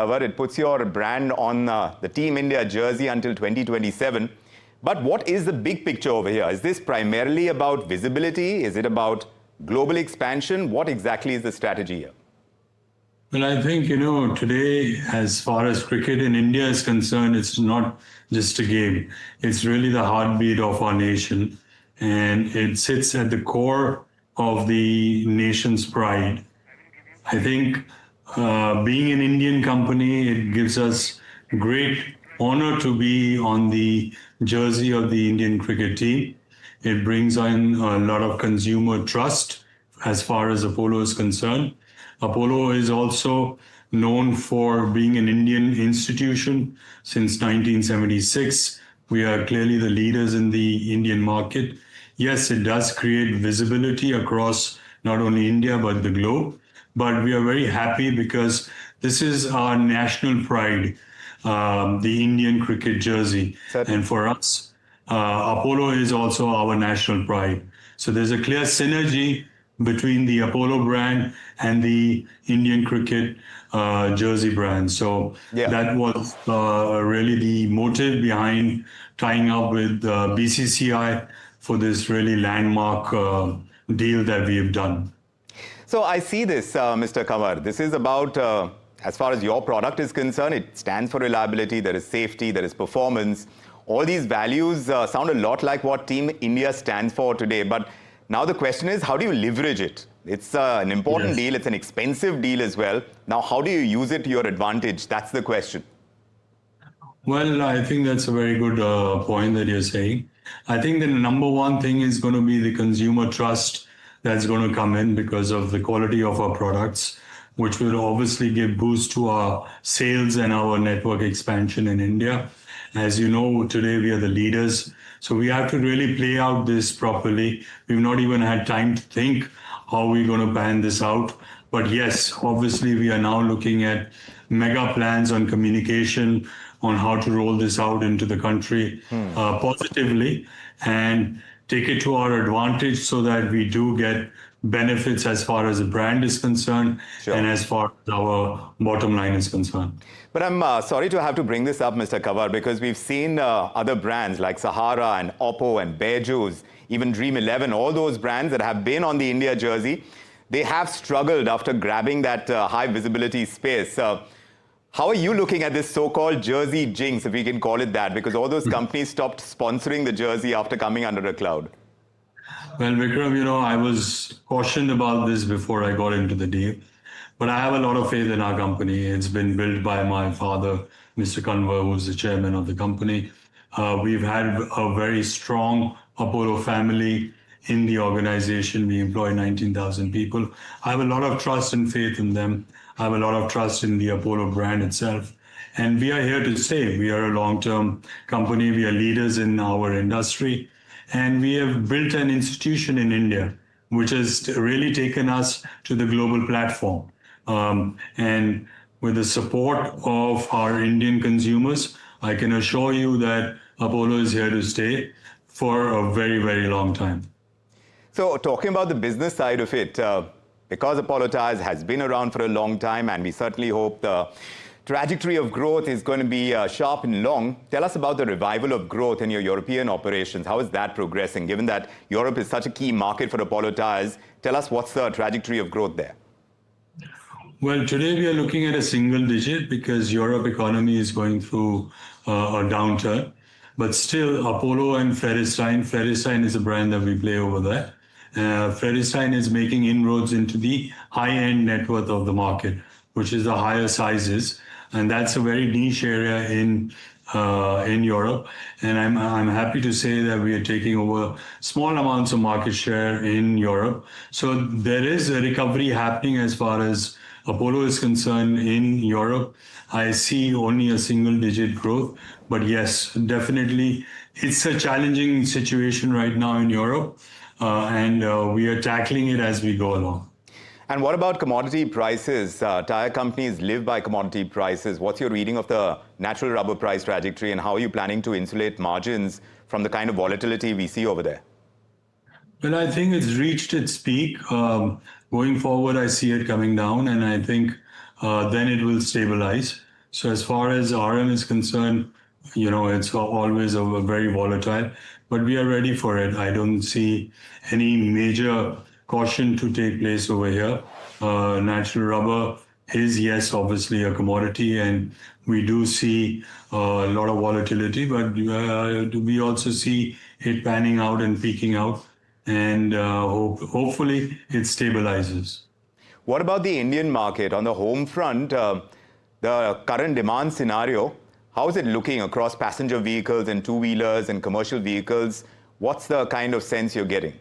cover. It puts your brand on the Team India jersey until 2027. But what is the big picture over here? Is this primarily about visibility? Is it about global expansion? What exactly is the strategy here? Well, I think, today, as far as cricket in India is concerned, it's not just a game. It's really the heartbeat of our nation. And it sits at the core of the nation's pride. I think being an Indian company, it gives us great honor to be on the jersey of the Indian cricket team. It brings in a lot of consumer trust as far as Apollo is concerned. Apollo is also known for being an Indian institution since 1976. We are clearly the leaders in the Indian market. Yes, it does create visibility across not only India, but the globe. But we are very happy because this is our national pride, the Indian cricket jersey. Certainly. And for us, Apollo is also our national pride. So there's a clear synergy between the Apollo brand and the Indian cricket jersey brand. So that was really the motive behind tying up with BCCI for this really landmark deal that we have done. So I see this, Mr. Kanwar. This is about, as far as your product is concerned, it stands for reliability, there is safety, there is performance. All these values sound a lot like what Team India stands for today. But now the question is, how do you leverage it? It's an important deal. It's an expensive deal as well. Now, how do you use it to your advantage? That's the question. Well, I think that's a very good point that you're saying. I think the number one thing is going to be the consumer trust that's going to come in because of the quality of our products, which will obviously give boost to our sales and our network expansion in India. As you know, today we are the leaders. So we have to really play out this properly. We've not even had time to think how we're going to pan this out. But yes, obviously we are now looking at mega plans on communication, on how to roll this out into the country positively and take it to our advantage so that we do get benefits as far as the brand is concerned and as far as our bottom line is concerned. But I'm sorry to have to bring this up, Mr. Kanwar, because we've seen other brands like Sahara and Oppo and Bear Juice, even Dream 11, all those brands that have been on the India jersey, they have struggled after grabbing that high visibility space. How are you looking at this so-called jersey jinx, if we can call it that, because all those companies stopped sponsoring the jersey after coming under a cloud? Well, Vikram, I was cautioned about this before I got into the deal, but I have a lot of faith in our company. It's been built by my father, Mr. Kanwar, who's the chairman of the company. We've had a very strong Apollo family in the organization. We employ 19,000 people. I have a lot of trust and faith in them. I have a lot of trust in the Apollo brand itself. And we are here to stay. We are a long-term company. We are leaders in our industry. And we have built an institution in India, which has really taken us to the global platform. And with the support of our Indian consumers, I can assure you that Apollo is here to stay for a very, very long time. So talking about the business side of it, because Apollo Tyres has been around for a long time, and we certainly hope the trajectory of growth is going to be sharp and long. Tell us about the revival of growth in your European operations. How is that progressing? Given that Europe is such a key market for Apollo Tyres, tell us what's the trajectory of growth there? Well, today we are looking at a single digit because Europe economy is going through a downturn. But still, Apollo and Ferristine is a brand that we play over there. Ferristine is making inroads into the high-end net worth of the market, which is the higher sizes, and that's a very niche area in Europe. And I'm happy to say that we are taking over small amounts of market share in Europe. So there is a recovery happening as far as Apollo is concerned in Europe. I see only a single-digit growth, but yes, definitely, it's a challenging situation right now in Europe. And we are tackling it as we go along. And what about commodity prices? Tire companies live by commodity prices. What's your reading of the natural rubber price trajectory, and how are you planning to insulate margins from the kind of volatility we see over there? Well, I think it's reached its peak. Going forward, I see it coming down, and I think then it will stabilize. So as far as RM is concerned, it's always a very volatile, but we are ready for it. I don't see any major caution to take place over here. Natural rubber is, yes, obviously a commodity, and we do see a lot of volatility, but we also see it panning out and peaking out, and hopefully it stabilizes. What about the Indian market? On the home front, the current demand scenario, how is it looking across passenger vehicles and two-wheelers and commercial vehicles? What's the kind of sense you're getting?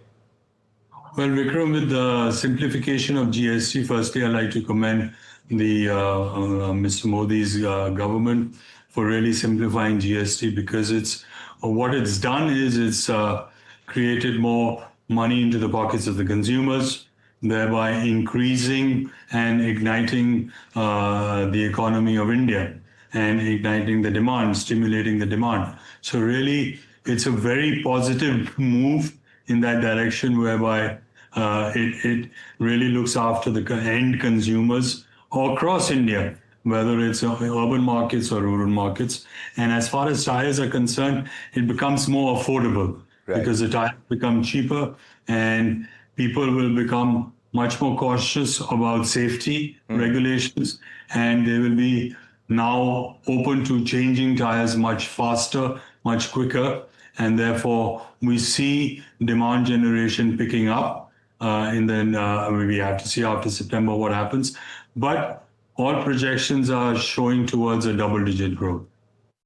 Well, Vikram, with the simplification of GST, firstly, I'd like to commend the Mr. Modi's government for really simplifying GST, because what it's done is it's created more money into the pockets of the consumers, thereby increasing and igniting the economy of India and igniting the demand, stimulating the demand. So really, it's a very positive move in that direction, whereby it really looks after the end consumers across India, whether it's urban markets or rural markets. And as far as tires are concerned, it becomes more affordable, Right. because the tires become cheaper and people will become much more cautious about safety regulations, and they will be now open to changing tires much faster, much quicker, and therefore we see demand generation picking up. And then we have to see after September what happens. But all projections are showing towards a double-digit growth.